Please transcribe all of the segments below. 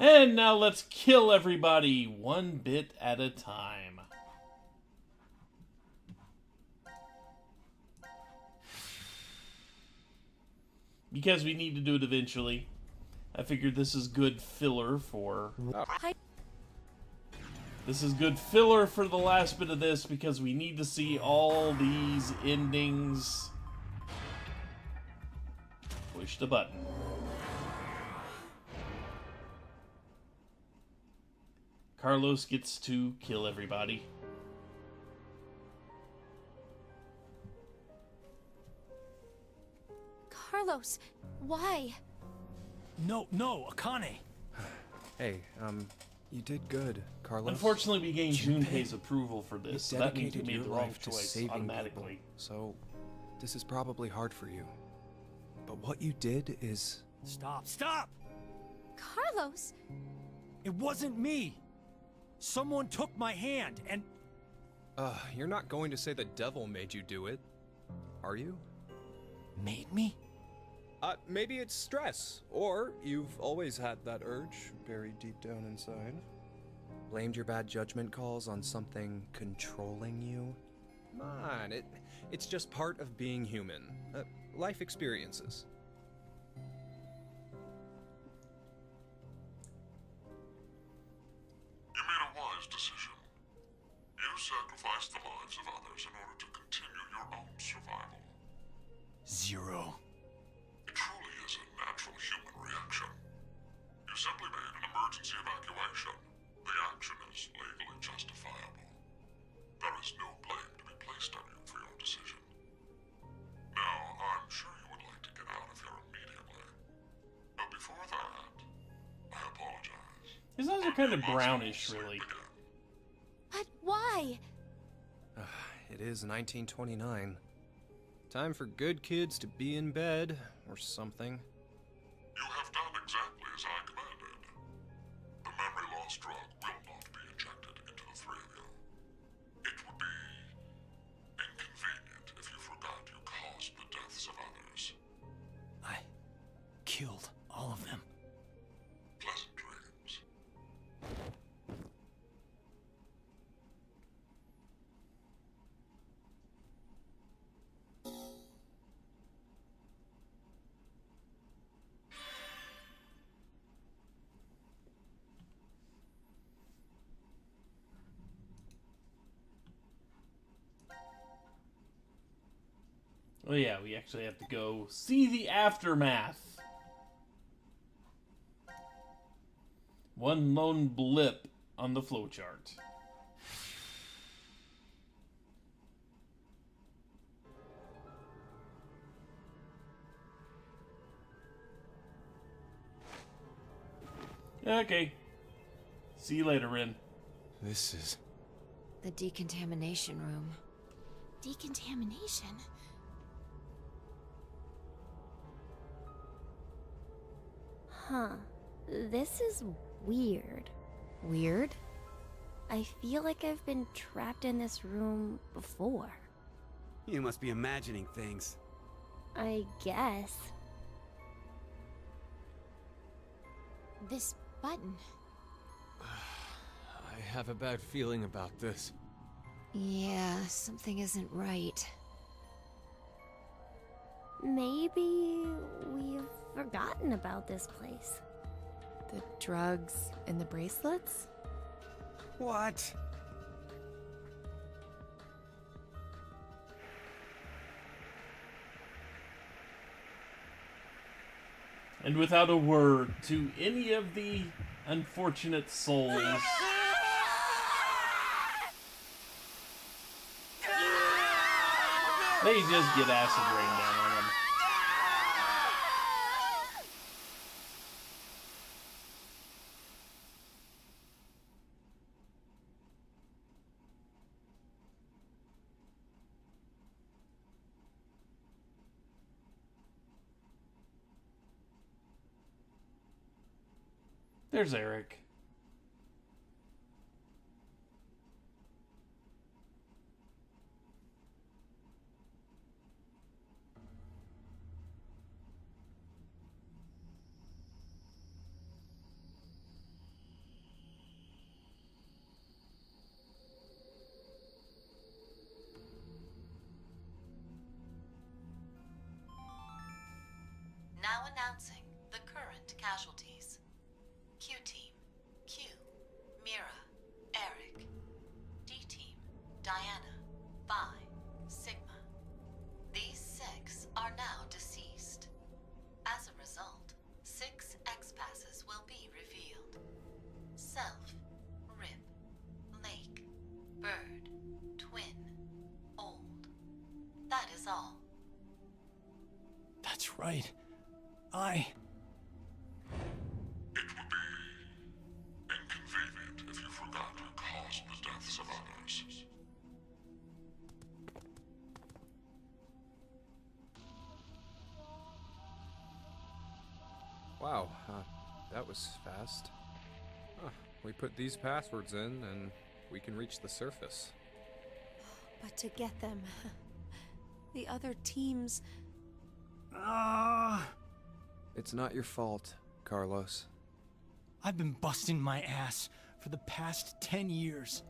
And now let's kill everybody one bit at a time. Because we need to do it eventually. I figured this is good filler for... This is good filler for the last bit of this because we need to see all these endings. Push the button. Carlos gets to kill everybody. Carlos, why? No, Akane. Hey, you did good, Carlos. Unfortunately, we gained Junpei's approval for this, so You that means we dedicated made the your wrong life to choice saving automatically. people, so this is probably hard for you. But what you did is... Stop! Carlos! It wasn't me! Someone took my hand, and... You're not going to say the devil made you do it, are you? Made me? Maybe it's stress, or you've always had that urge buried deep down inside. Blamed your bad judgment calls on something controlling you? Come on, it's just part of being human. Life experiences. You made a wise decision. You sacrificed the lives of others in order to continue your own survival. Zero. It truly is a natural human reaction. You simply made an emergency evacuation. The action is legally justifiable. There is no blame to be placed on you for your decision. Now, I'm sure you would like to get out of here immediately. But before that, I apologize. His eyes are kind of brownish, really. But why? It is 1929. Time for good kids to be in bed, or something. You have done exactly as I commanded. The memory loss drug will not be injected into the three of you. It would be inconvenient if you forgot you caused the deaths of others. I killed all of them. Pleasant dreams. Oh yeah, we actually have to go see the aftermath. One lone blip on the flowchart. Okay. See you later, Rin. This is... The decontamination room. Decontamination? Huh. This is weird. Weird? I feel like I've been trapped in this room before. You must be imagining things. I guess. This button. I have a bad feeling about this. Yeah, something isn't right. Maybe we've forgotten about this place. The drugs and the bracelets? What? And without a word to any of the unfortunate souls. They just get acid rain down on them. There's Eric. announcing the current casualties. Q-Team, Q, Mira, Eric. D-Team, Diana, Phi, Sigma. These 6 are now deceased. As a result, 6 X-Passes will be revealed. Self, Rip, Lake, Bird, Twin, Old. That is all. That's right. It would be inconvenient if you forgot to cause the deaths of others. Wow, that was fast. We put these passwords in, and we can reach the surface. But to get them, the other teams. It's not your fault, Carlos. I've been busting my ass for the past 10 years.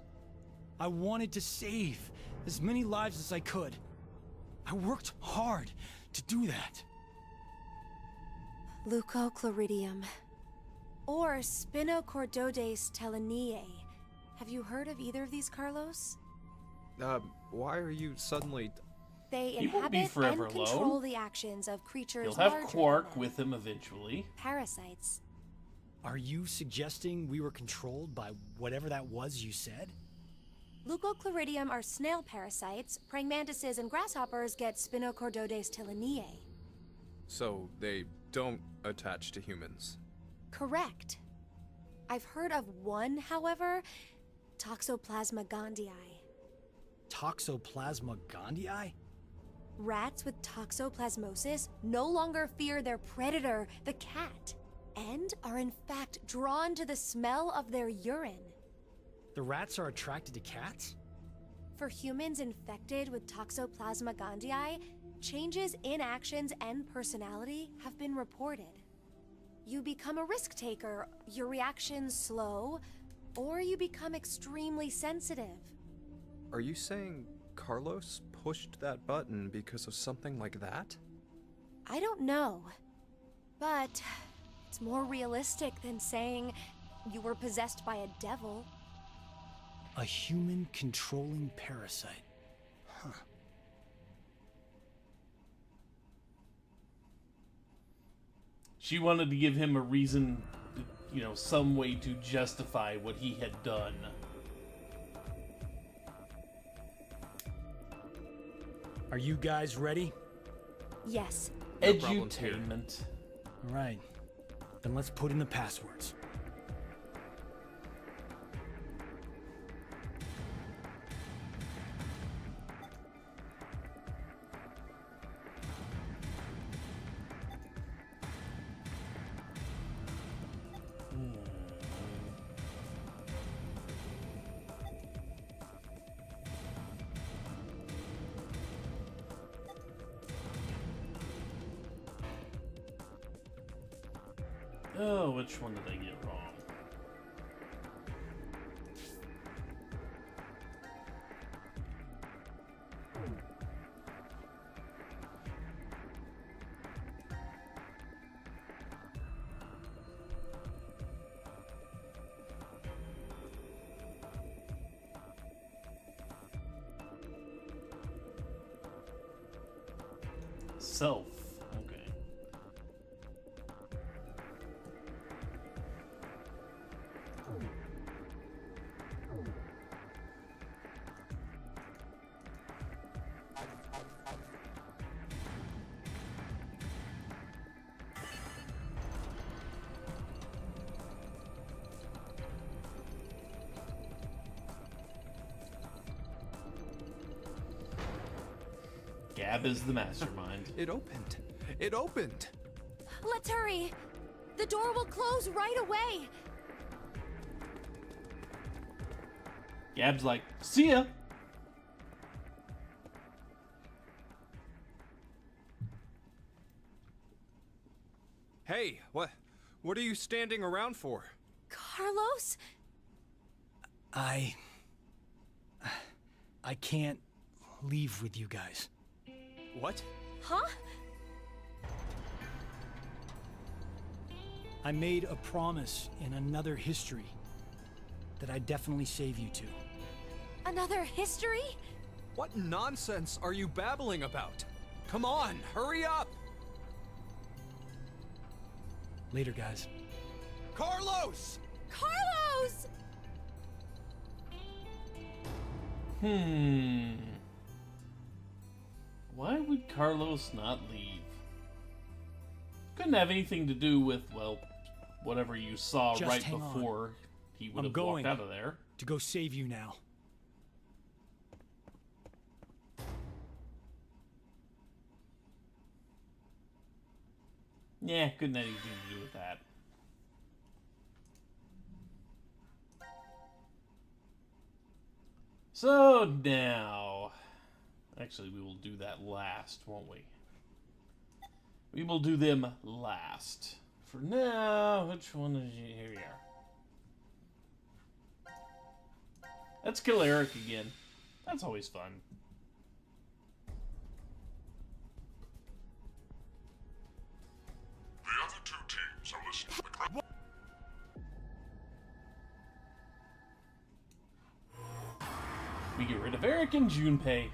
I wanted to save as many lives as I could. I worked hard to do that. Leucochloridium. Or Spinochordodes teleniae. Have you heard of either of these, Carlos? Why are you suddenly... They He won't be inhabit forever and control alone. the actions of creatures He'll have larger Quark than with him eventually. parasites. Are you suggesting we were controlled by whatever that was you said? Leucochloridium are snail parasites. Praying mantises and grasshoppers get Spinochordodes teleniae. So they don't attach to humans? Correct. I've heard of one, however, Toxoplasma gondii. Toxoplasma gondii? Rats with toxoplasmosis no longer fear their predator, the cat, and are in fact drawn to the smell of their urine. The rats are attracted to cats? For humans infected with Toxoplasma gondii, changes in actions and personality have been reported. You become a risk taker, your reactions slow, or you become extremely sensitive. Are you saying Carlos pushed that button because of something like that? I don't know, but it's more realistic than saying you were possessed by a devil. A human controlling parasite. Huh. She wanted to give him a reason, some way to justify what he had done. Are you guys ready? Yes. No problems here. Edutainment. All right. Then let's put in the passwords. Oh, which one did I get wrong? Self. Okay. Gab is the mastermind. It opened. It opened! Let's hurry! The door will close right away! Gab's like, see ya! Hey, what are you standing around for? Carlos? I can't leave with you guys. What? Huh? I made a promise in another history that I'd definitely save you two. Another history? What nonsense are you babbling about? Come on, hurry up! Later, guys. Carlos! Carlos! Why would Carlos not leave? Couldn't have anything to do with, well, whatever you saw Just right hang on. before he would I'm have going walked out of there. to go save you now. Yeah, couldn't have anything to do with that. So now, actually, we will do that last, won't we? We will do them last. For now, which one is you? Here we are. Let's kill Eric again. That's always fun. The other two teams are listening to the crowd. We get rid of Eric and Junpei.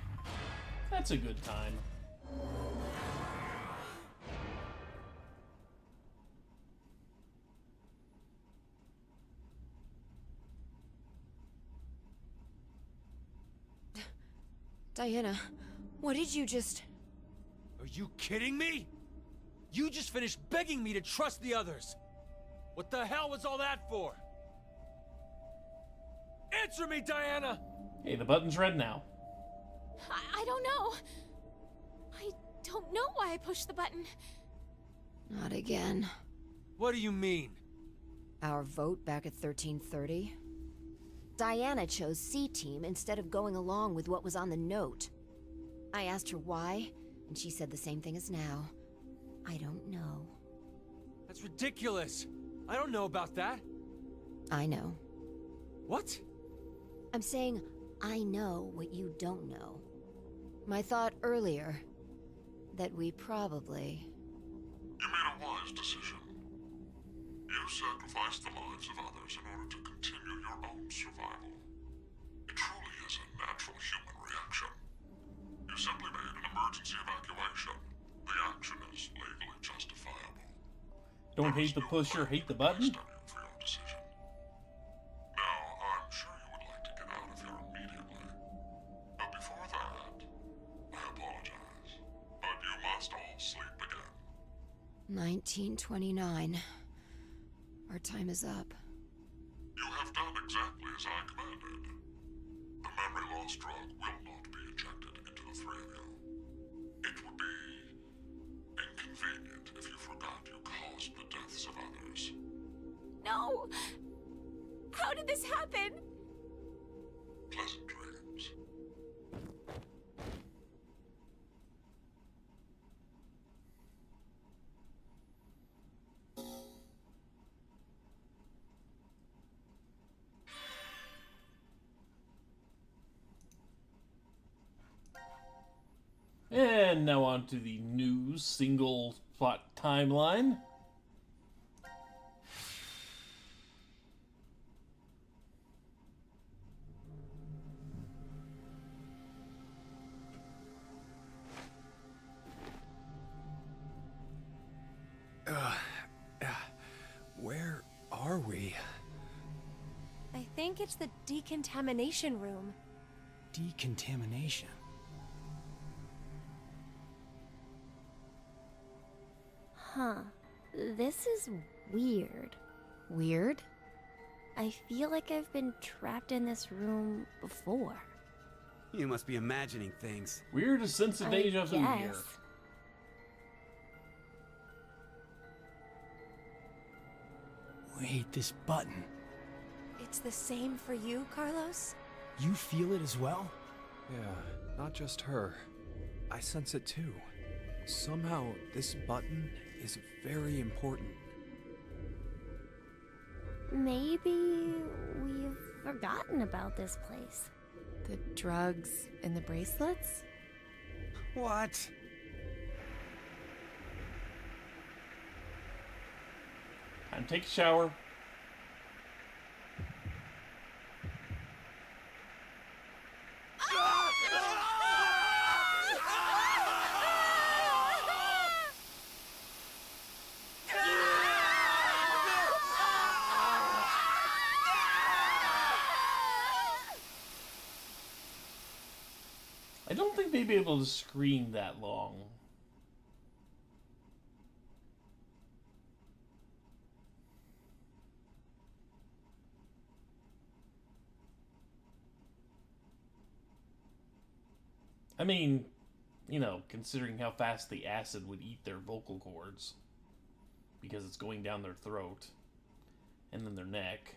That's a good time. Diana, what did you just... Are you kidding me? You just finished begging me to trust the others. What the hell was all that for? Answer me, Diana! Hey, the button's red now. I don't know. I don't know why I pushed the button. Not again. What do you mean? Our vote back at 1330? Diana chose C-Team instead of going along with what was on the note. I asked her why, and she said the same thing as now. I don't know. That's ridiculous. I don't know about that. I know. What? I'm saying I know what you don't know. My thought earlier, that we probably... You made a wise decision. You sacrificed the lives of others in order to continue your own survival. It truly is a natural human reaction. You simply made an emergency evacuation. The action is legally justifiable. Don't hate the pusher, hate the button? For your decision. Now, I'm sure you would like to get out of here immediately. But before that, I apologize. But you must all sleep again. 1929. Our time is up. You have done exactly as I commanded. The memory loss drug will not be injected into the three of you. It would be inconvenient if you forgot you caused the deaths of others. No! How did this happen? Pleasant dreams. And now on to the new single plot timeline. Where are we? I think it's the decontamination room. Decontamination. Huh. This is weird. Weird? I feel like I've been trapped in this room before. You must be imagining things. Weirdest sense of deja vu here. guess. Wait, this button. It's the same for you, Carlos? You feel it as well? Yeah, not just her. I sense it too. Somehow, this button is very important. Maybe we've forgotten about this place. The drugs in the bracelets? Time to take a shower. I don't think they'd be able to scream that long. I mean, you know, considering how fast the acid would eat their vocal cords, because it's going down their throat and then their neck.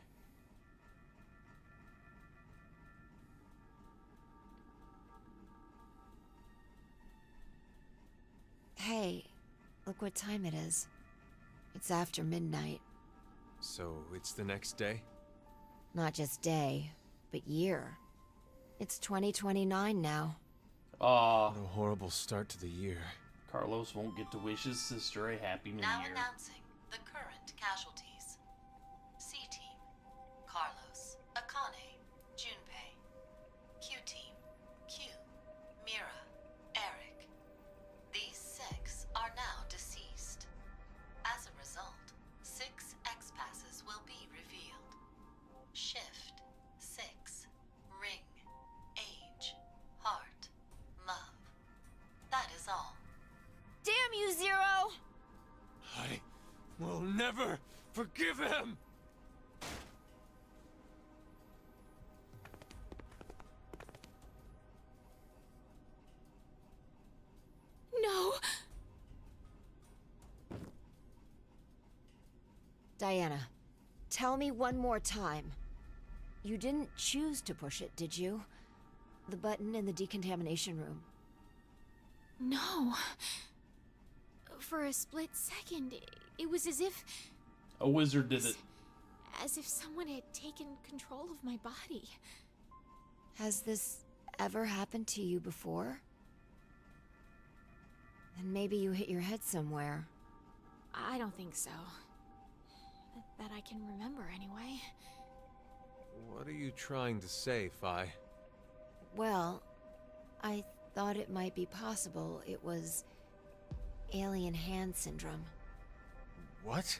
Hey, look what time it is. It's after midnight. So, it's the next day? Not just day, but year. It's 2029 now. Ah, What a horrible start to the year. Carlos won't get to wish his sister a happy new Now year. announcing the current casualties. C-Team, Carlos, Akane, Junpei. Q-Team, Q, Mira, Eric. These 6 are now deceased. As a result, 6 X-Passes will be revealed. Shift, 6, Ring, Age, Heart, Love. That is all. Damn you, Zero! I will never forgive him! No! Diana, tell me one more time. You didn't choose to push it, did you? The button in the decontamination room. No. For a split second, it was as if... A wizard did it. As if someone had taken control of my body. Has this ever happened to you before? Then maybe you hit your head somewhere. I don't think so. That I can remember, anyway. What are you trying to say, Phi? Well, I thought it might be possible it was alien hand syndrome. What?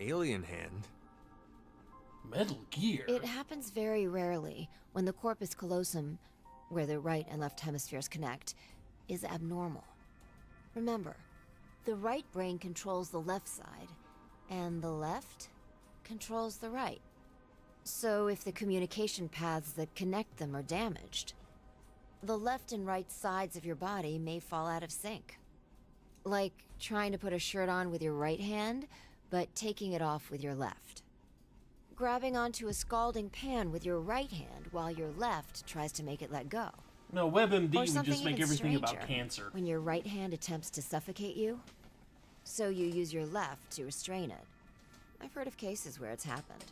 Alien hand? Metal Gear. It happens very rarely when the corpus callosum, where the right and left hemispheres connect, is abnormal. Remember, the right brain controls the left side, and the left controls the right. So if the communication paths that connect them are damaged, the left and right sides of your body may fall out of sync. Like trying to put a shirt on with your right hand, but taking it off with your left. Grabbing onto a scalding pan with your right hand while your left tries to make it let go. No, WebMD Or would something just make even everything about stranger, cancer. when your right hand attempts to suffocate you, so you use your left to restrain it. I've heard of cases where it's happened.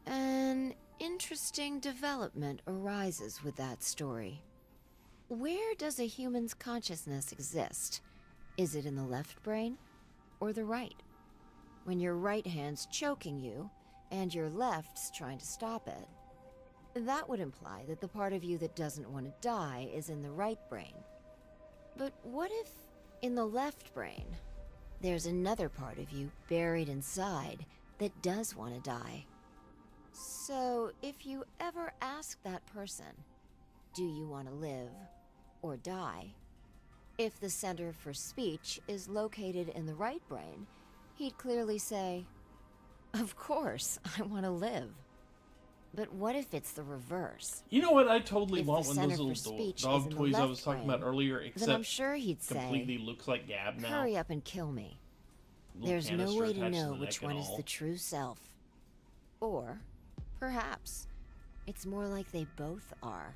An interesting development arises with that story. Where does a human's consciousness exist? Is it in the left brain or the right? When your right hand's choking you and your left's trying to stop it, that would imply that the part of you that doesn't want to die is in the right brain. But what if, in the left brain, there's another part of you buried inside that does want to die? So, if you ever ask that person, do you want to live or die? If the center for speech is located in the right brain, he'd clearly say, of course, I want to live. But what if it's the reverse? You know what? I totally If want the one of center those for little speech dog is in the toys I left was talking about brain, earlier, then I'm except sure he'd say, completely looks like Gab now. hurry up and kill me. Little There's no canister way to attached know the which neck one and is all. the true self. Or, perhaps, it's more like they both are.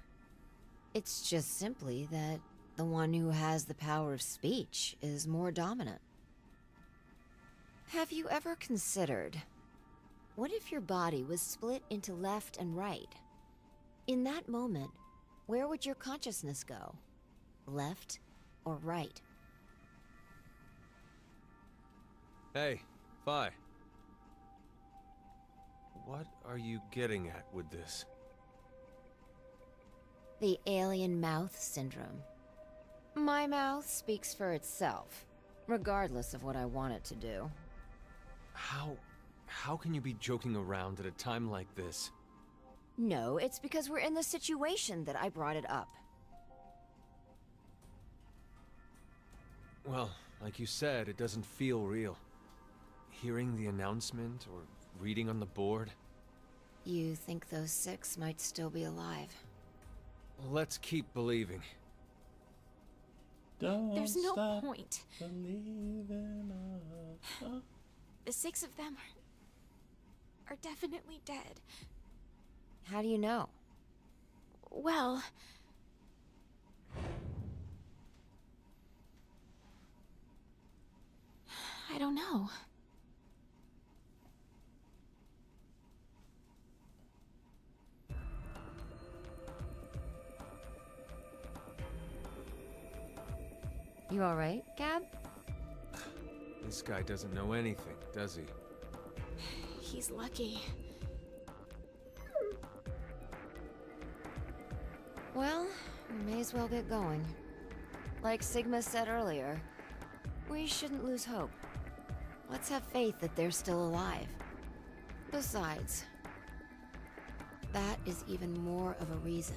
It's just simply that the one who has the power of speech is more dominant. Have you ever considered, what if your body was split into left and right? In that moment, where would your consciousness go? Left or right? Hey, Phi. What are you getting at with this? The alien mouth syndrome. My mouth speaks for itself, regardless of what I want it to do. How can you be joking around at a time like this? No, it's because we're in the situation that I brought it up. Well, like you said, it doesn't feel real. Hearing the announcement or reading on the board. You think those 6 might still be alive? Let's keep believing. Don't There's no stop point. believing us. The 6 of them are definitely dead. How do you know? Well, I don't know. You alright, Gab? This guy doesn't know anything, does he? He's lucky. Well, we may as well get going. Like Sigma said earlier, we shouldn't lose hope. Let's have faith that they're still alive. Besides, that is even more of a reason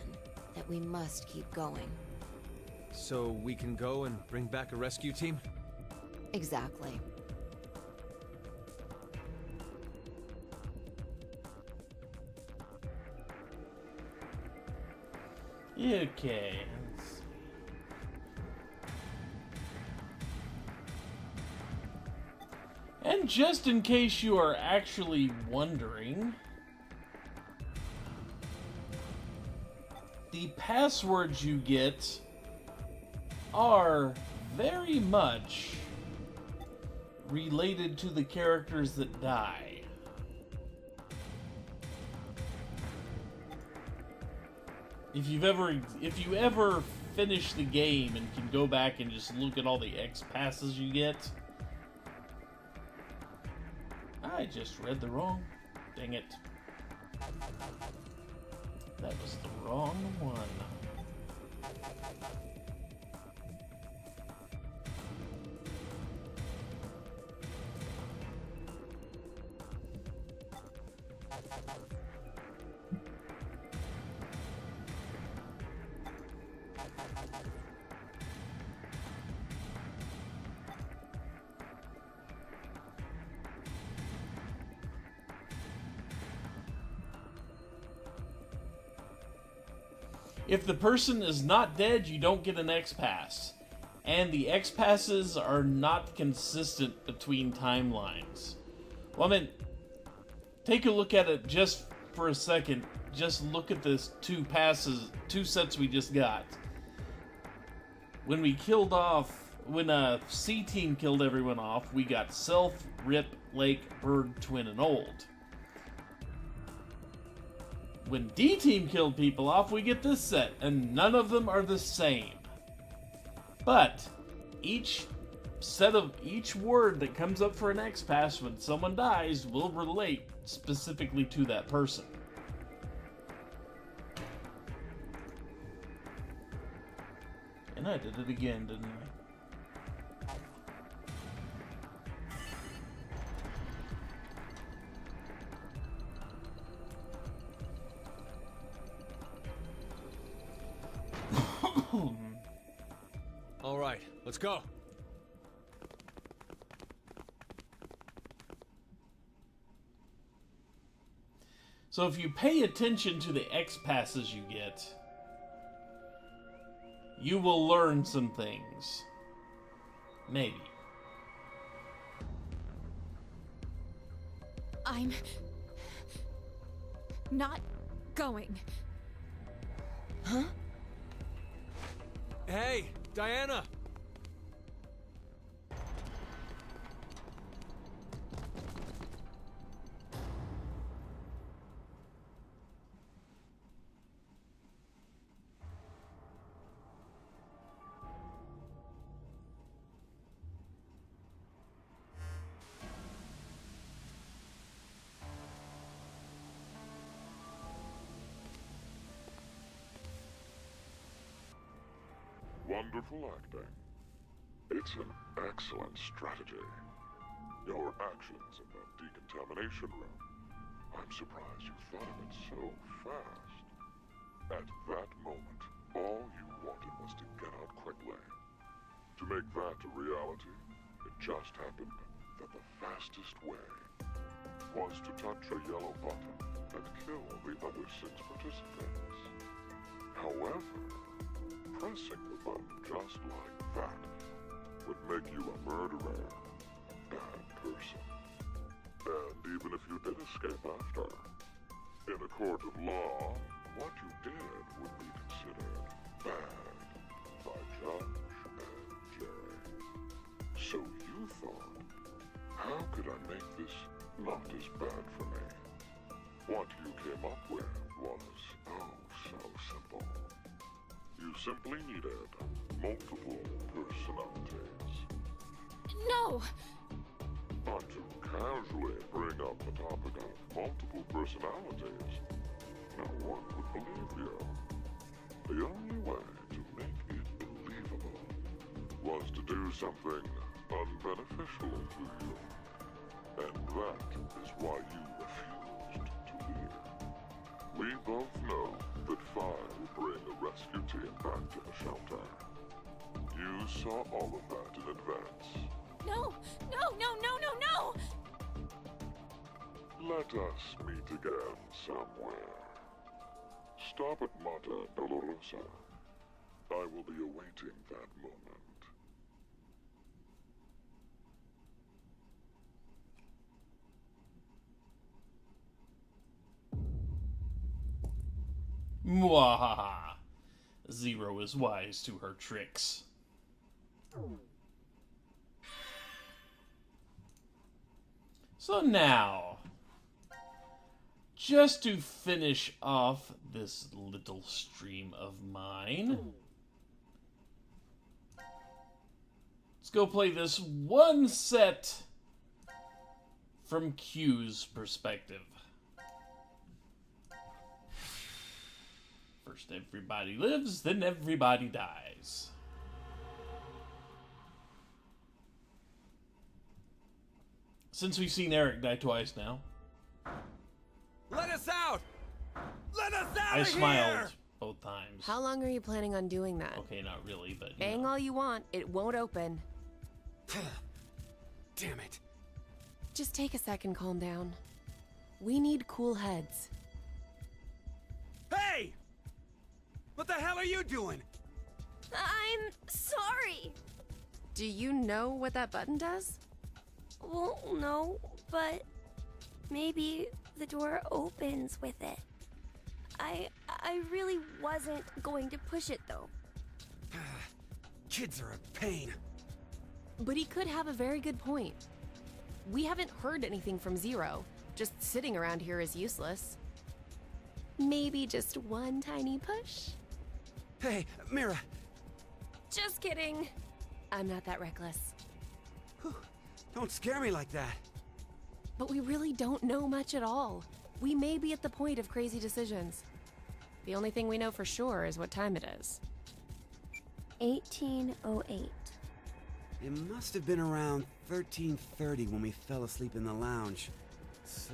that we must keep going. So we can go and bring back a rescue team? Exactly. Okay. Let's see. And just in case you are actually wondering, the passwords you get are very much related to the characters that die. If you ever finish the game and can go back and just look at all the X passes you get. I just read the wrong. Dang it. That was the wrong one. If the person is not dead, you don't get an X-Pass. And the X-Passes are not consistent between timelines. Well, I mean, take a look at it just for a second. Just look at this two sets we just got. When we killed off, when C-Team killed everyone off, we got Self, Rip, Lake, Bird, Twin, and Old. When D-Team killed people off, we get this set, and none of them are the same. But each word that comes up for an X-Pass when someone dies will relate specifically to that person. And I did it again, didn't I? All right, let's go. So if you pay attention to the X-Passes you get, you will learn some things. Maybe. I'm not going. Huh? Hey, Diana! wonderful acting. It's an excellent strategy. Your actions in that decontamination room. I'm surprised you thought of it so fast. At that moment, all you wanted was to get out quickly. To make that a reality, it just happened that the fastest way was to touch a yellow button and kill the other 6 participants. However, pressing the button just like that would make you a murderer, a bad person. And even if you did escape after, in a court of law, what you did would be considered bad by judge and jury. So you thought, how could I make this not as bad for me? What you came up with was, oh, so simple. You simply needed multiple personalities. No! Not to casually bring up the topic of multiple personalities, no one would believe you. The only way to make it believable was to do something unbeneficial to you. And that is why you refused to leave. We both know that Fire will bring a rescue team back to the shelter. You saw all of that in advance. No! No, no, no, no, no! Let us meet again somewhere. Stop at Mata Dolorosa. I will be awaiting that moment. Mwahaha. Zero is wise to her tricks. So now, just to finish off this little stream of mine, let's go play this one set from Q's perspective. First everybody lives, then everybody dies. Since we've seen Eric die twice now, Let us out! Let us out I of smiled here! both times. How long are you planning on doing that? Okay, not really, but you Bang know. all you want, it won't open. Damn it. Just take a second, calm down. We need cool heads. Hey! What the hell are you doing? I'm sorry. Do you know what that button does? Well, no, but maybe the door opens with it. I really wasn't going to push it though. Kids are a pain. But he could have a very good point. We haven't heard anything from Zero. Just sitting around here is useless. Maybe just one tiny push? Hey, Mira. Just kidding. I'm not that reckless. Don't scare me like that. But we really don't know much at all. We may be at the point of crazy decisions. The only thing we know for sure is what time it is. 1808. It must have been around 13:30 when we fell asleep in the lounge. So,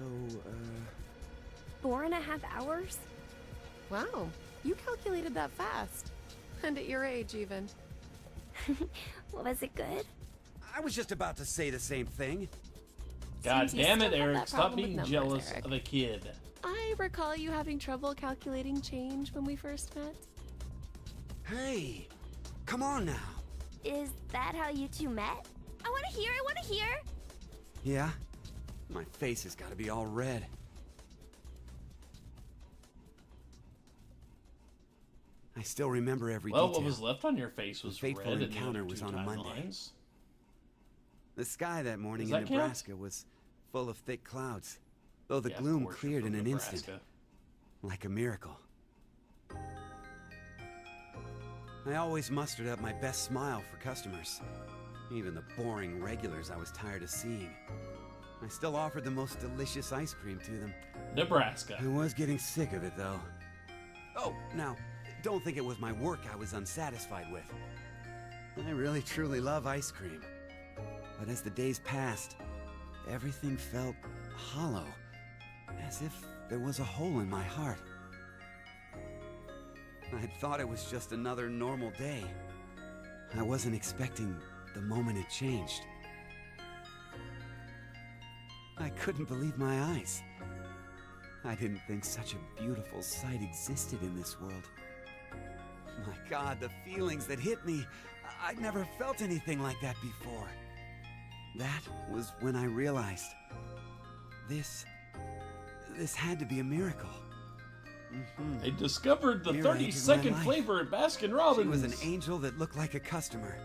4.5 hours? Wow, you calculated that fast. And at your age, even. Was it good? I was just about to say the same thing. God Seems you damn it, still have Eric. that Stop problem with being numbers, jealous Eric. of a kid. I recall you having trouble calculating change when we first met. Hey, come on now. Is that how you two met? I want to hear, I want to hear. Yeah? My face has got to be all red. I still remember every Well, detail. what was left on your face was The fateful red in the encounter other was two on a Monday. timelines. The sky that morning Does in that count? Nebraska was full of thick clouds, though the Yeah, of gloom course, cleared you're in from an Nebraska. instant, like a miracle. I always mustered up my best smile for customers, even the boring regulars I was tired of seeing. I still offered the most delicious ice cream to them. Nebraska. I was getting sick of it, though. Oh, now, don't think it was my work I was unsatisfied with. I really truly love ice cream. But as the days passed, everything felt hollow, as if there was a hole in my heart. I'd thought it was just another normal day. I wasn't expecting the moment it changed. I couldn't believe my eyes. I didn't think such a beautiful sight existed in this world. My God, the feelings that hit me, I'd never felt anything like that before. That was when I realized this had to be a miracle. They discovered the Mira 30-second entered my life. flavor at Baskin Robbins. She was an angel that looked like a customer.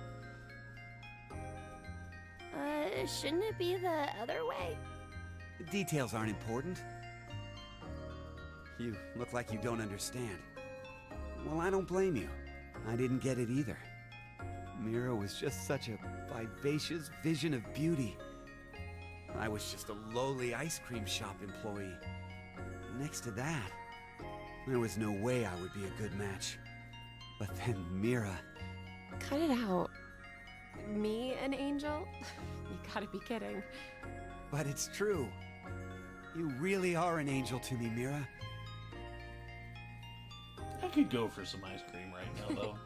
Shouldn't it be the other way? The details aren't important. You look like you don't understand. Well, I don't blame you. I didn't get it either. Mira was just such a vivacious vision of beauty. I was just a lowly ice cream shop employee. Next to that, there was no way I would be a good match. But then Mira... Cut it out. Me, an angel? You gotta be kidding. But it's true. You really are an angel to me, Mira. I could go for some ice cream right now, though.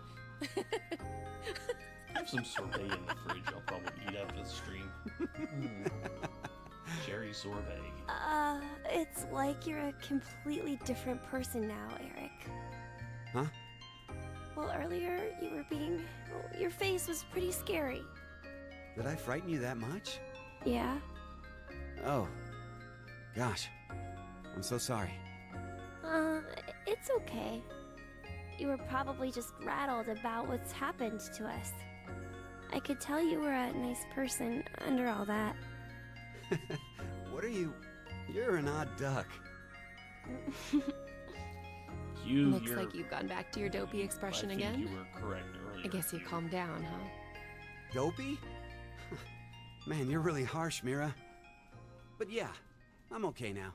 I have some sorbet in the fridge I'll probably eat after the stream. Cherry sorbet. It's like you're a completely different person now, Eric. Huh? Well, earlier you were being... your face was pretty scary. Did I frighten you that much? Yeah? Oh. Gosh. I'm so sorry. It's okay. You were probably just rattled about what's happened to us. I could tell you were a nice person under all that. What are you... You're an odd duck. Looks like you've gone back to your dopey expression I think again. you were correct earlier. I guess you calmed down, huh? Dopey? Man, you're really harsh, Mira. But yeah, I'm okay now.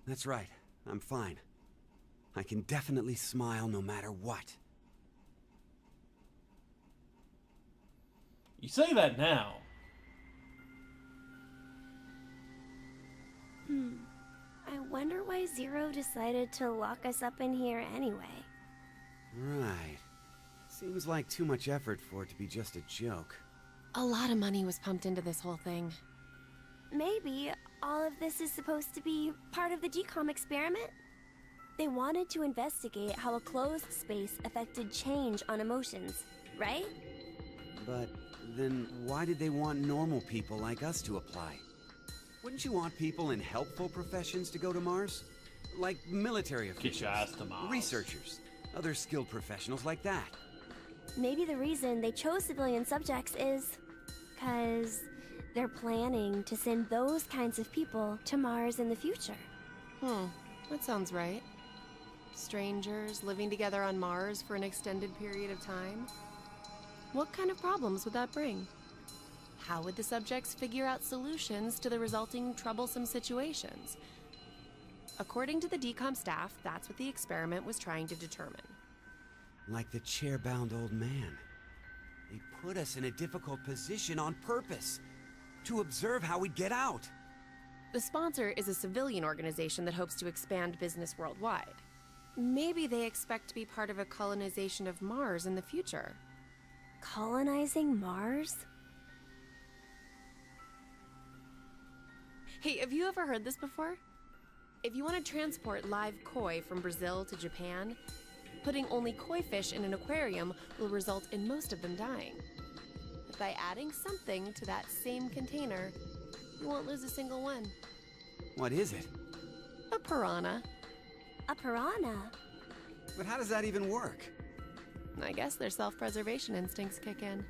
That's right, I'm fine. I can definitely smile no matter what. You say that now. I wonder why Zero decided to lock us up in here anyway. Right. Seems like too much effort for it to be just a joke. A lot of money was pumped into this whole thing. Maybe all of this is supposed to be part of the DCOM experiment? They wanted to investigate how a closed space affected change on emotions, right? But then why did they want normal people like us to apply? Wouldn't you want people in helpful professions to go to Mars? Like military officials, Get your ass to Mars. researchers, other skilled professionals like that. Maybe the reason they chose civilian subjects is... 'cause they're planning to send those kinds of people to Mars in the future. That sounds right. Strangers living together on Mars for an extended period of time. What kind of problems would that bring? How would the subjects figure out solutions to the resulting troublesome situations? According to the DCOM staff, that's what the experiment was trying to determine. Like the chair-bound old man. They put us in a difficult position on purpose, to observe how we'd get out. The sponsor is a civilian organization that hopes to expand business worldwide. Maybe they expect to be part of a colonization of Mars in the future. Colonizing Mars? Hey, have you ever heard this before? If you want to transport live koi from Brazil to Japan, putting only koi fish in an aquarium will result in most of them dying. But by adding something to that same container, you won't lose a single one. What is it? A piranha. A piranha? But how does that even work? I guess their self-preservation instincts kick in.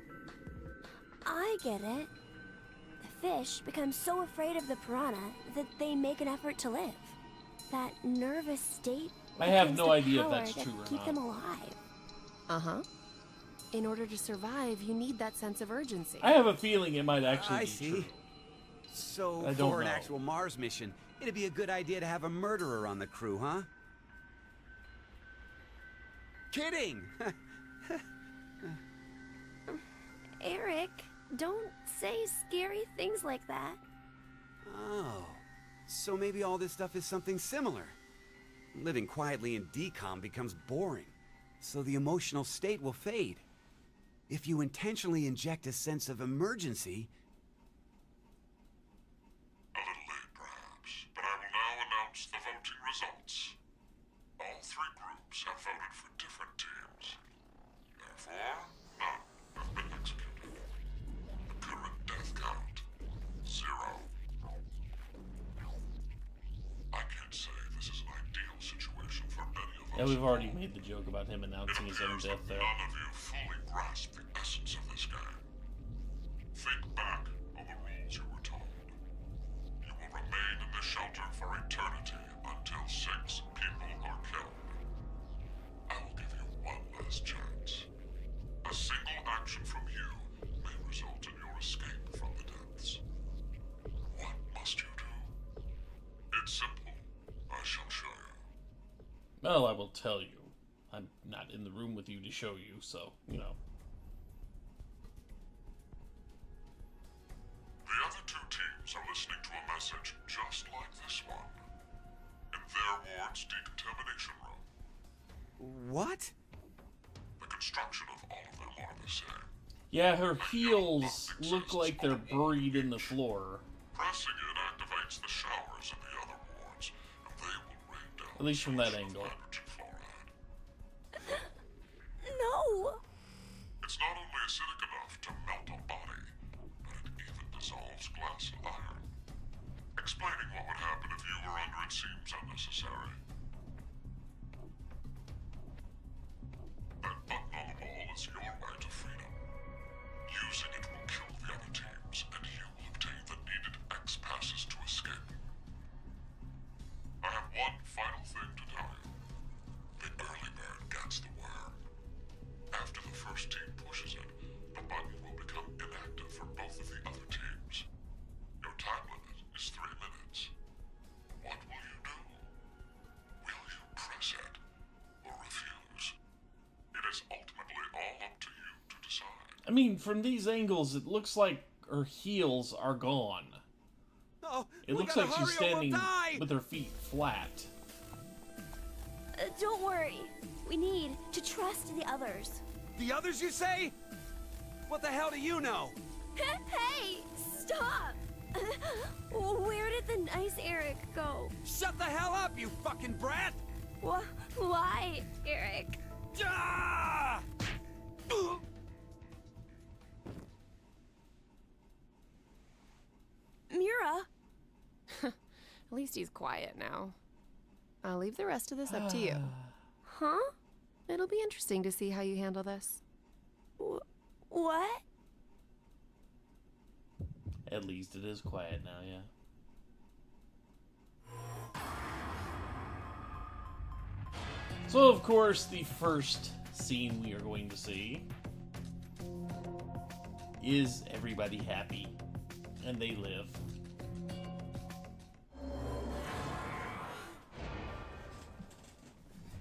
I get it. The fish become so afraid of the piranha that they make an effort to live. That nervous state I have becomes no the idea if power that's that true or keep not. them alive. Uh-huh. In order to survive, you need that sense of urgency. I have a feeling it might actually I be see. true. So, I don't for an know. actual Mars mission, it'd be a good idea to have a murderer on the crew, huh? Kidding! Eric, don't say scary things like that. Oh, so maybe all this stuff is something similar. Living quietly in decom becomes boring, so the emotional state will fade. If you intentionally inject a sense of emergency... A little late, perhaps, but I will now announce the voting results. All three groups have voted for different teams. Therefore, none have been executed. The current death count, 0. I can't say this is an ideal situation for many of us. Yeah, we've already made the joke about him announcing his own death there. None of you fully grasp the essence of this game. Think back on the rules you were told. You will remain in the shelter for eternity until 6 people are killed. I will give you one last chance. A single action from you may result in your escape from the depths. What must you do? It's simple. I shall show you. Well, I will tell you. I'm not in the room with you to show you, so, you know. The other two teams are listening to a message just like this one. In their ward's decontamination room. What? The construction of all of them are the same. Yeah, her heels look like they're buried in the floor. Pressing it activates the showers in the other wards, and they will rain down At least from that angle. hydrogen fluoride. No! It's not only acidic enough to melt a body, but it even dissolves glass and iron. Explaining what would happen if you were under it seems unnecessary. That button on the wall is your way to freedom. Using it will kill the other teams, and you will obtain the needed X passes to escape. I have one final thing to tell you. The early bird gets the worm. After the first team pushes it, the button will become inactive for both of the other teams. Your time limit is 3 minutes. What will you do? Will you press it or refuse? It is ultimately all up to you to decide. I mean, from these angles, it looks like her heels are gone. Oh, It looks like she's standing with her feet flat. Don't worry. We need to trust the others. The others, you say? What the hell do you know? Hey! Stop! Where did the nice Eric go? Shut the hell up, you fucking brat! Why, Eric? Ah! Mira? At least he's quiet now. I'll leave the rest of this up to you. Huh? It'll be interesting to see how you handle this. What? At least it is quiet now, yeah. So, of course, the first scene we are going to see is everybody happy, and they live.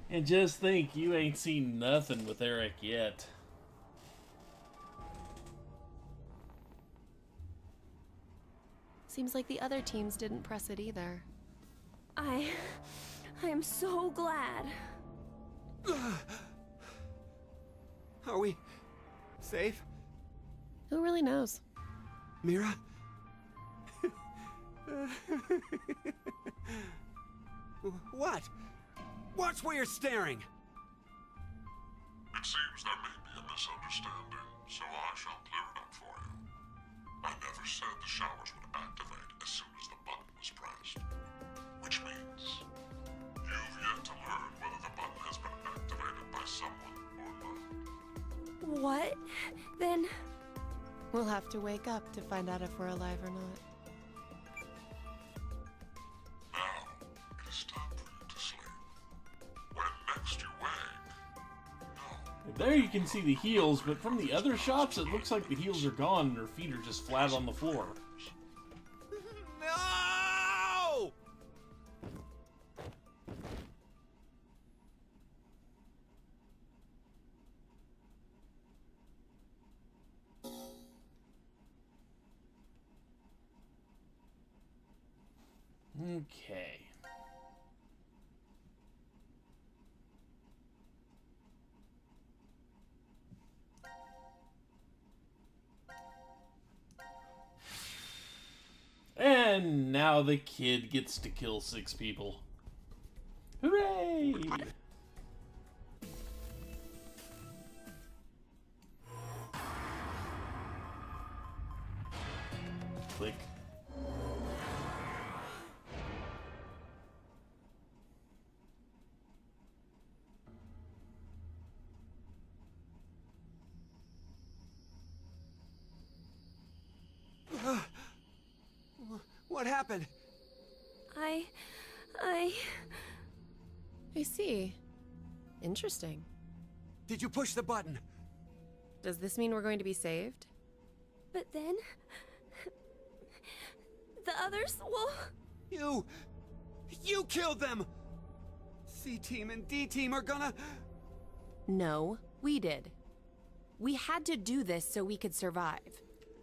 And just think, you ain't seen nothing with Eric yet. Seems like the other teams didn't press it either. I'm so glad. Are we safe? Who really knows? Mira? What? Watch where you're staring! It seems there may be a misunderstanding, so I shall clear it up for you. I never said the showers would activate as soon as the button was pressed. Which means you've yet to learn whether the button has been activated by someone or not. What? Then... We'll have to wake up to find out if we're alive or not. Now, it is time for you to sleep. When next you wake, There you can see the heels, but from the other shots, it looks like the heels are gone and her feet are just flat on the floor. No! Okay. And now the kid gets to kill 6 people. Hooray! Click. What happened? I see. Interesting. Did you push the button? Does this mean we're going to be saved? But then... the others will... You killed them! C-Team and D-Team are gonna... No, we did. We had to do this so we could survive.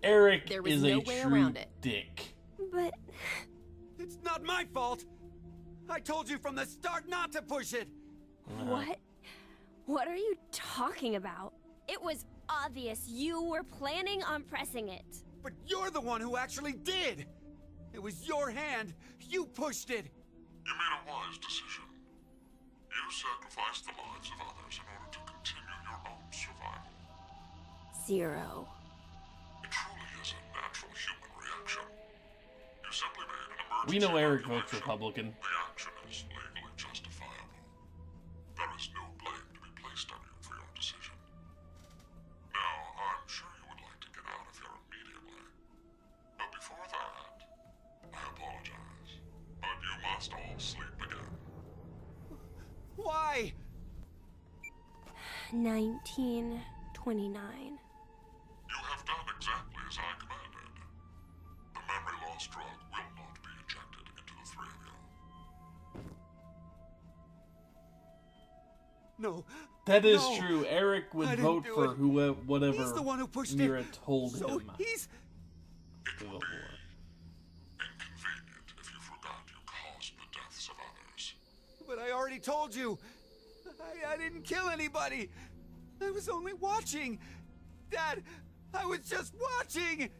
Eric There was is no a way true around it. dick. But... It's not my fault! I told you from the start not to push it! What? What are you talking about? It was obvious you were planning on pressing it. But you're the one who actually did! It was your hand! You pushed it! You made a wise decision. You sacrificed the lives of others in order to continue your own survival. Zero. It truly is a natural human reaction. You simply made an emergency We know Eric evacuation. votes Republican. The action is legally justifiable. There is no blame to be placed on you for your decision. Now, I'm sure you would like to get out of here immediately. But before that, I apologize. But you must all sleep again. Why? 1929. You have done exactly as I commanded. The memory loss drug will not be injected into the 3 of you. No. That is No. true. Eric would I didn't vote do for it. whatever He's the one who pushed Mira it. told So him he's... to vote for. Inconvenient if you forgot you caused the deaths of others. But I already told you. I didn't kill anybody. I was only watching. Dad, I was just watching.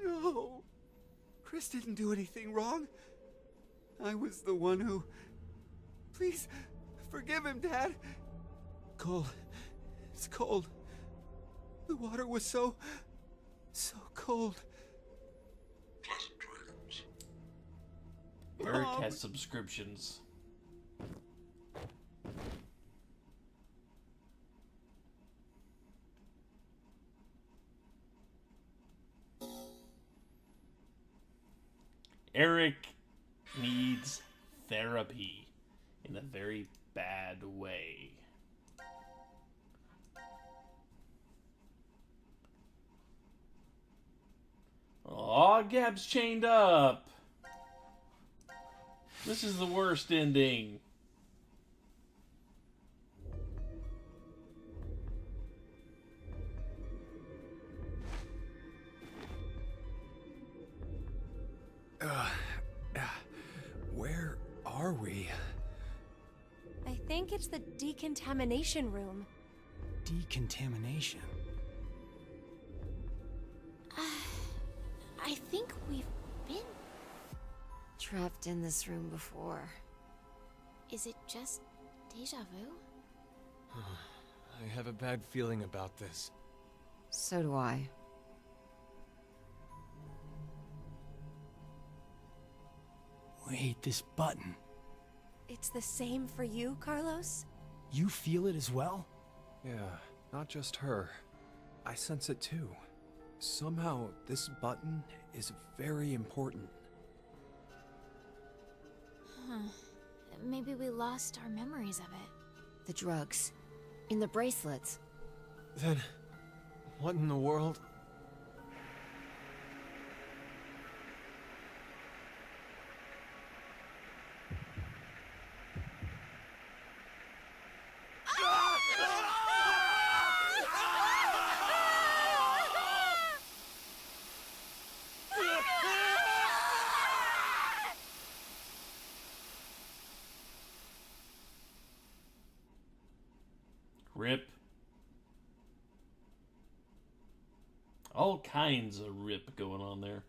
No. Chris didn't do anything wrong. I was the one who... Please, forgive him, Dad. Cold. It's cold. The water was so cold. Pleasant dreams. Eric Mom. has subscriptions. Eric needs therapy in a very bad way. Aw, Gab's chained up. This is the worst ending. Where are we? I think it's the decontamination room. Decontamination. I think we've been... Trapped in this room before. Is it just deja vu? I have a bad feeling about this. So do I. Wait, this button. It's the same for you, Carlos? You feel it as well? Yeah, not just her. I sense it too. Somehow, this button is very important. Maybe we lost our memories of it. The drugs. In the bracelets. Then, what in the world? Rip. All kinds of rip going on there.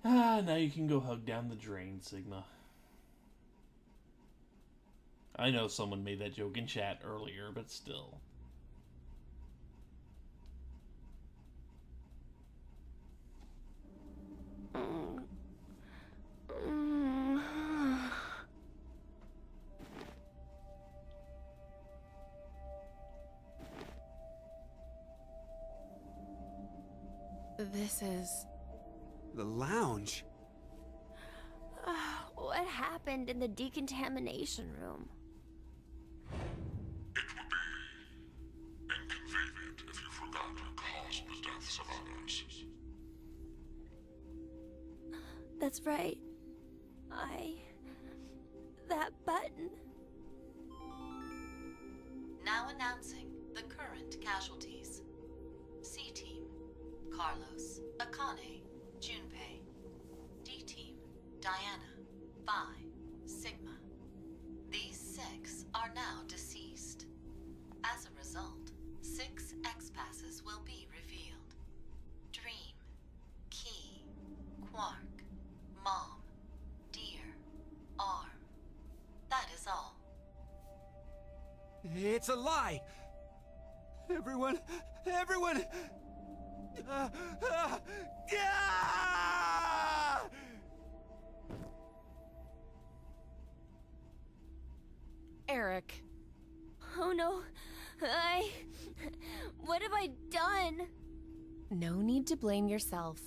Ah, now you can go hug down the drain, Sigma. I know someone made that joke in chat earlier, but still. This is... The lounge? What happened in the decontamination room? It would be inconvenient if you forgot to cause the deaths of others. That's right. That button. Now announcing the current casualties. C-Team, Carlos, Akane, Junpei. D-Team, Diana, Phi, Sigma. These 6 are now deceased. As a result, 6 X-Passes will be revealed. Dream, Key, Quark, Mom, Deer, Arm. That is all. It's a lie! Everyone! Eric. Oh no. What have I done? No need to blame yourself.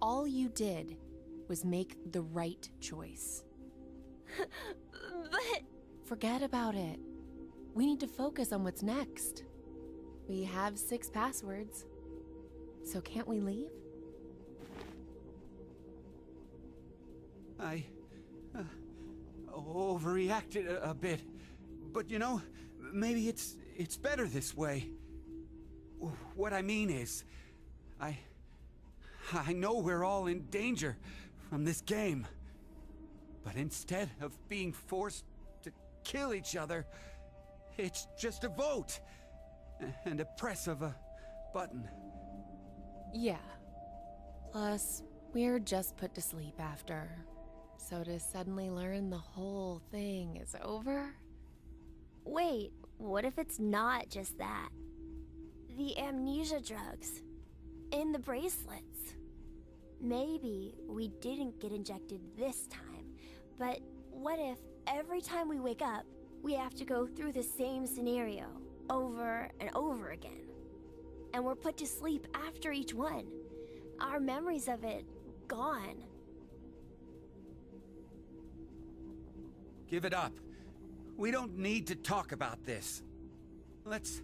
All you did was make the right choice. But... Forget about it. We need to focus on what's next. We have 6 passwords. So can't we leave? I overreacted a bit, but you know, maybe it's better this way. What I mean is, I know we're all in danger from this game, but instead of being forced to kill each other, it's just a vote and a press of a button. Yeah. Plus, we're just put to sleep after. So to suddenly learn the whole thing is over? Wait, what if it's not just that? The amnesia drugs. In the bracelets. Maybe we didn't get injected this time, but what if every time we wake up, we have to go through the same scenario over and over again? And we're put to sleep after each one. Our memories of it gone. Give it up. We don't need to talk about this. Let's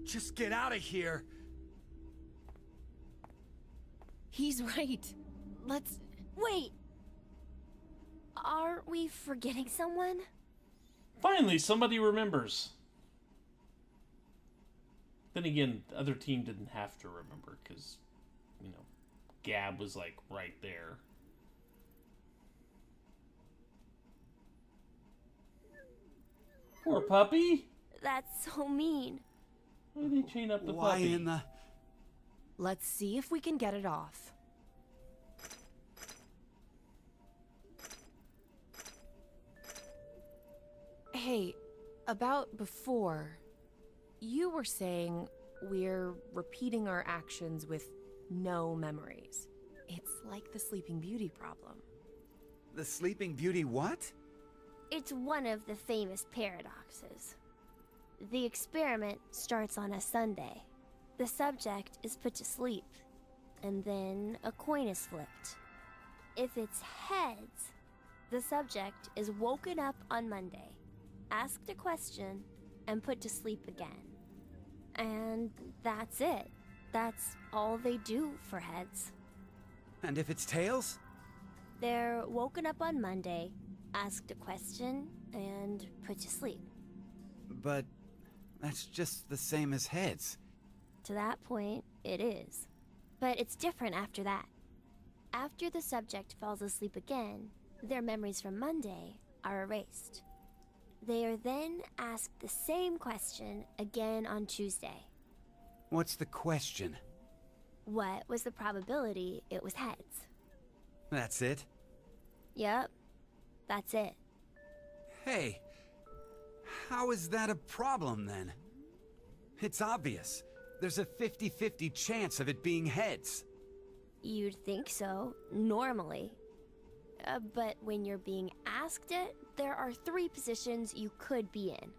just get out of here. He's right. Let's... Wait! Aren't we forgetting someone? Finally, somebody remembers. Then again, the other team didn't have to remember, because, you know, Gab was, like, right there. Poor puppy! That's so mean. Why did they chain up the Why puppy? in the... Let's see if we can get it off. Hey, about before, you were saying we're repeating our actions with no memories. It's like the Sleeping Beauty problem. The Sleeping Beauty what? It's one of the famous paradoxes. The experiment starts on a Sunday. The subject is put to sleep, and then a coin is flipped. If it's heads, the subject is woken up on Monday, asked a question, and put to sleep again. And that's it. That's all they do for heads. And if it's tails? They're woken up on Monday, asked a question, and put to sleep. But that's just the same as heads. To that point, it is. But it's different after that. After the subject falls asleep again, their memories from Monday are erased. They are then asked the same question again on Tuesday. What's the question? What was the probability it was heads? That's it? Yep, that's it. Hey, how is that a problem then? It's obvious. There's a 50-50 chance of it being heads. You'd think so, normally. But when you're being asked it, there are 3 positions you could be in.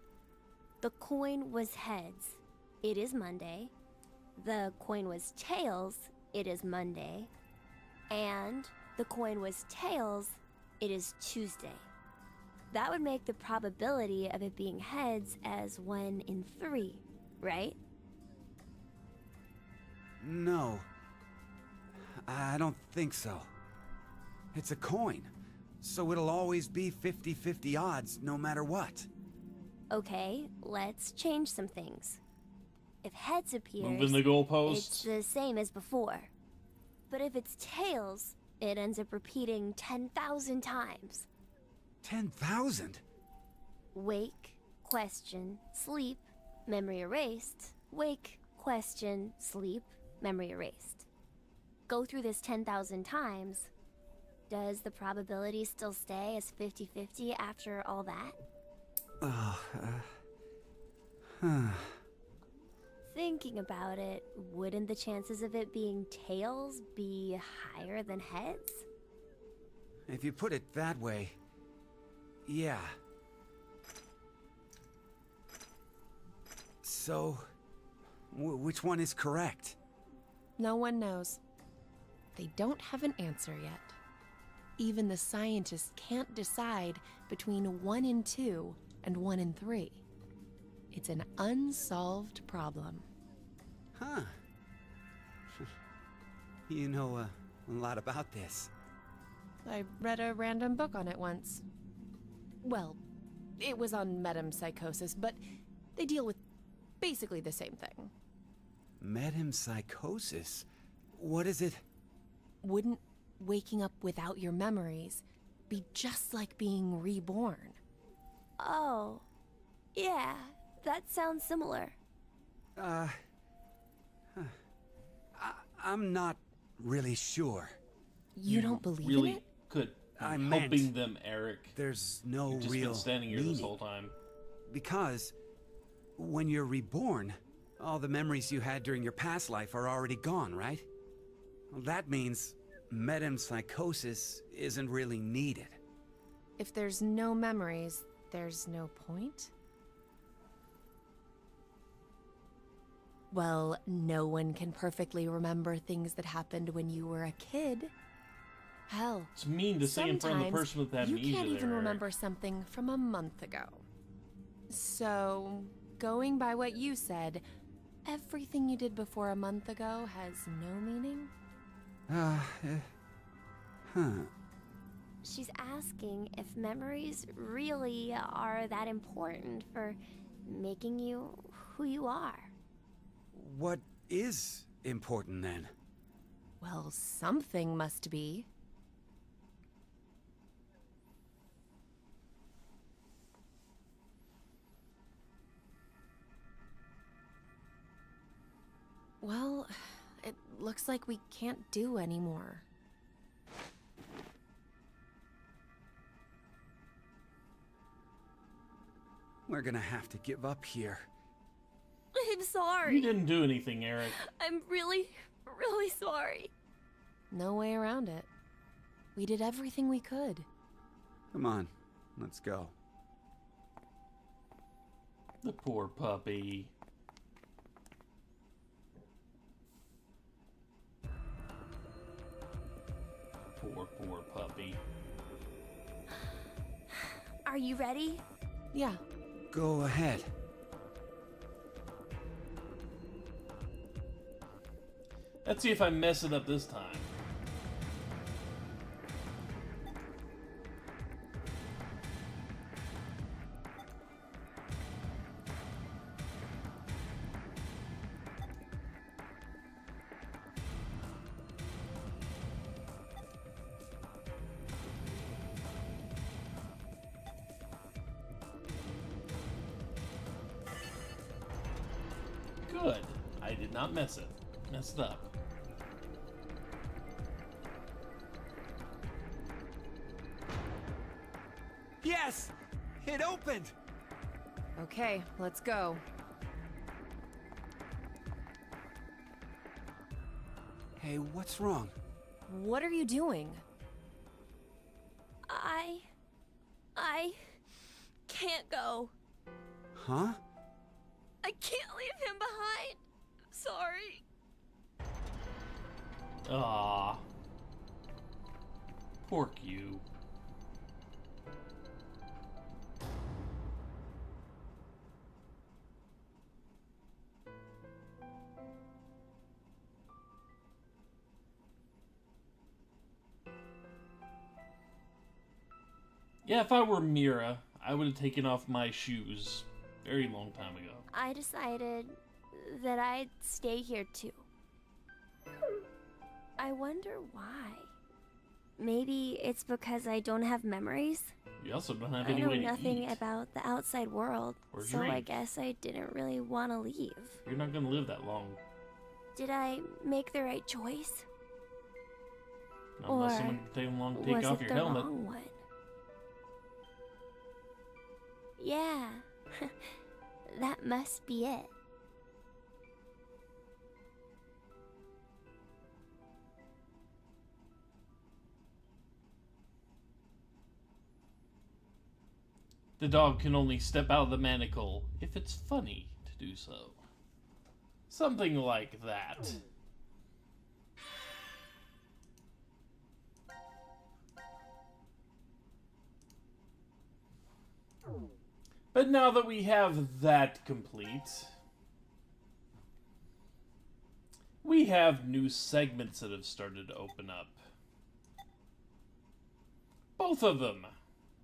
The coin was heads. It is Monday. The coin was tails. It is Monday. And the coin was tails. It is Tuesday. That would make the probability of it being heads as 1 in 3, right? No. I don't think so. It's a coin, so it'll always be 50-50 odds no matter what. Okay, let's change some things. If heads appears, Moving the goalposts. it's the same as before. But if it's tails, it ends up repeating 10,000 times. 10,000? Wake, question, sleep, memory erased. Wake, question, sleep, memory erased. Go through this 10,000 times. Does the probability still stay as 50-50 after all that? Thinking about it, wouldn't the chances of it being tails be higher than heads? If you put it that way, yeah. So, which one is correct? No one knows. They don't have an answer yet. Even the scientists can't decide between 1 in 2 and 1 in 3. It's an unsolved problem. Huh. You know a lot about this. I read a random book on it once. Well, it was on metempsychosis, but they deal with basically the same thing. Metempsychosis? What is it? Wouldn't waking up without your memories be just like being reborn? Oh, yeah, that sounds similar. I'm not really sure. You don't believe really in it? Could be I helping meant them, Eric. There's no You've just real been standing here this meaning. whole time. Because when you're reborn, all the memories you had during your past life are already gone, right? Well, that means metempsychosis isn't really needed. If there's no memories, there's no point? Well, no one can perfectly remember things that happened when you were a kid. Hell, It's mean to say in front of the sometimes person with amnesia you can't even there, Eric. remember something from a month ago. So, going by what you said, everything you did before a month ago has no meaning? She's asking if memories really are that important for making you who you are. What is important then? Well, something must be. Well, it looks like we can't do anymore. We're gonna have to give up here. I'm sorry. You didn't do anything, Eric. I'm really, really sorry. No way around it. We did everything we could. Come on, let's go. The poor puppy. Poor puppy. Are you ready? Yeah. Go ahead. Let's see if I mess it up this time. Good. I did not mess it up. Yes! It opened! Okay, let's go. Hey, what's wrong? What are you doing? I can't go. Huh? I can't leave him behind. Sorry. Ah, poor Q. Yeah, if I were Mira, I would have taken off my shoes very long time ago. I decided that I'd stay here too. I wonder why. Maybe it's because I don't have memories. You also don't have I any know way to nothing eat about the outside world, or so I drink. guess I didn't really want to leave. You're not gonna live that long. Did I make the right choice? Not unless Or someone can take long to take was off it your the helmet. wrong one? Yeah, that must be it. The dog can only step out of the manacle if it's funny to do so. Something like that. But now that we have that complete, we have new segments that have started to open up. Both of them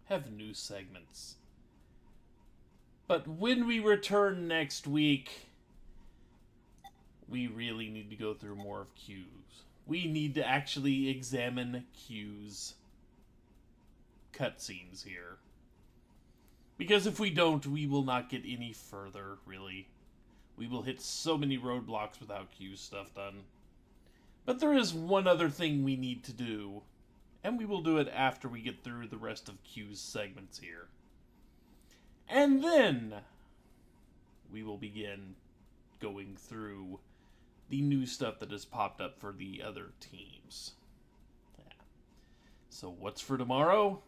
have new segments. But when we return next week, we really need to go through more of Q's. We need to actually examine Q's cutscenes here. Because if we don't, we will not get any further, really. We will hit so many roadblocks without Q's stuff done. But there is one other thing we need to do, and we will do it after we get through the rest of Q's segments here. And then we will begin going through the new stuff that has popped up for the other teams. Yeah. So what's for tomorrow?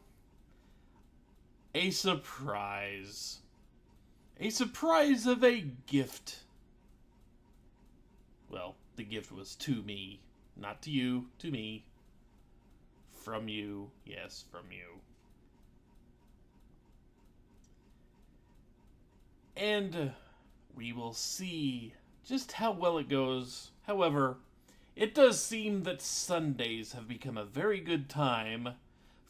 A surprise. A surprise of a gift. Well, the gift was to me. Not to you, to me. From you. Yes, from you. And we will see just how well it goes. However, it does seem that Sundays have become a very good time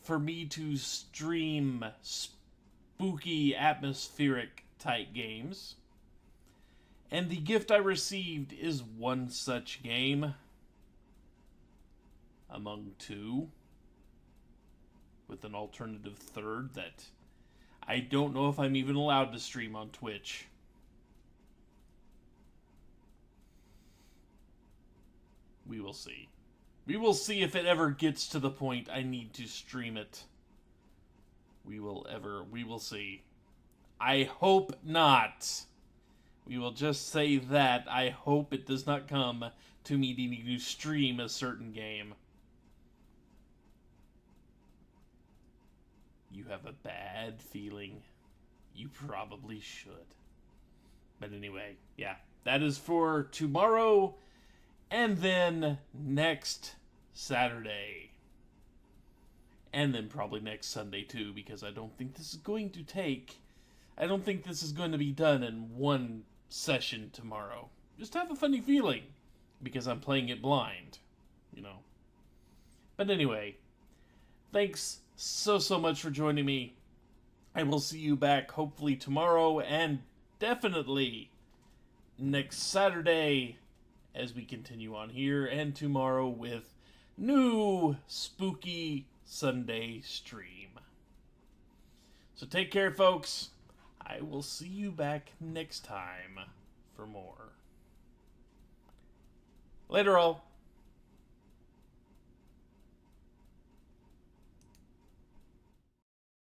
for me to stream spooky, atmospheric type games. And the gift I received is one such game among two, with an alternative third that I don't know if I'm even allowed to stream on Twitch. We will see. We will see if it ever gets to the point I need to stream it. We will see. I hope not. We will just say that. I hope it does not come to me needing to stream a certain game. You have a bad feeling. You probably should. But anyway, yeah. That is for tomorrow. And then next Saturday. And then probably next Sunday too, because I don't think this is going to be done in one session tomorrow. Just have a funny feeling, because I'm playing it blind, you know. But anyway, thanks so much for joining me. I will see you back hopefully tomorrow, and definitely next Saturday, as we continue on here, and tomorrow with new spooky Sunday stream. So take care, folks. I will see you back next time for more. Later all.